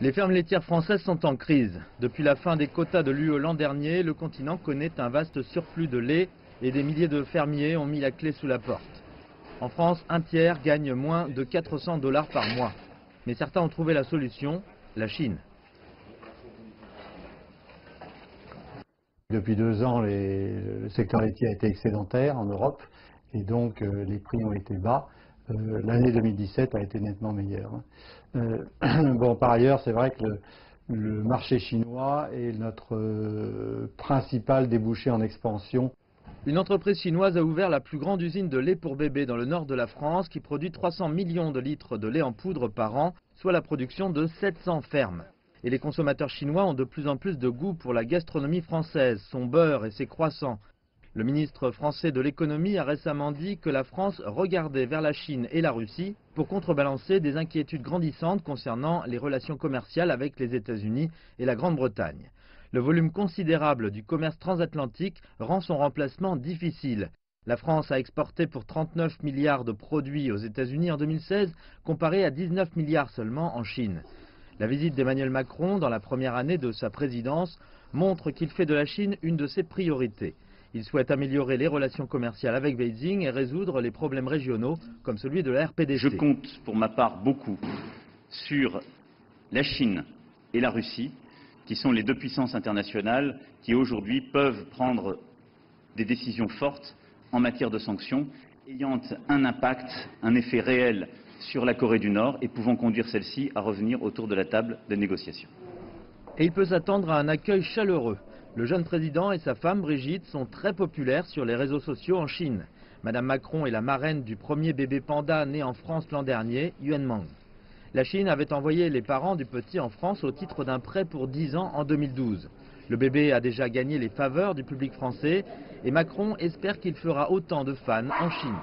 Les fermes laitières françaises sont en crise. Depuis la fin des quotas de l'UE l'an dernier, le continent connaît un vaste surplus de lait et des milliers de fermiers ont mis la clé sous la porte. En France, un tiers gagne moins de 400 $ par mois. Mais certains ont trouvé la solution, la Chine. Depuis 2 ans, le secteur laitier a été excédentaire en Europe et donc les prix ont été bas. L'année 2017 a été nettement meilleure. Bon, par ailleurs, c'est vrai que le marché chinois est notre principal débouché en expansion. Une entreprise chinoise a ouvert la plus grande usine de lait pour bébés dans le nord de la France qui produit 300 millions de litres de lait en poudre par an, soit la production de 700 fermes. Et les consommateurs chinois ont de plus en plus de goût pour la gastronomie française, son beurre et ses croissants. Le ministre français de l'économie a récemment dit que la France regardait vers la Chine et la Russie pour contrebalancer des inquiétudes grandissantes concernant les relations commerciales avec les États-Unis et la Grande-Bretagne. Le volume considérable du commerce transatlantique rend son remplacement difficile. La France a exporté pour 39 milliards de produits aux États-Unis en 2016, comparé à 19 milliards seulement en Chine. La visite d'Emmanuel Macron dans la première année de sa présidence montre qu'il fait de la Chine une de ses priorités. Il souhaite améliorer les relations commerciales avec Beijing et résoudre les problèmes régionaux comme celui de la RPDC. Je compte pour ma part beaucoup sur la Chine et la Russie, qui sont les deux puissances internationales qui aujourd'hui peuvent prendre des décisions fortes en matière de sanctions, ayant un impact, un effet réel sur la Corée du Nord et pouvant conduire celle-ci à revenir autour de la table des négociations. Et il peut s'attendre à un accueil chaleureux. Le jeune président et sa femme Brigitte sont très populaires sur les réseaux sociaux en Chine. Madame Macron est la marraine du premier bébé panda né en France l'an dernier, Yuanmeng. La Chine avait envoyé les parents du petit en France au titre d'un prêt pour 10 ans en 2012. Le bébé a déjà gagné les faveurs du public français et Macron espère qu'il fera autant de fans en Chine.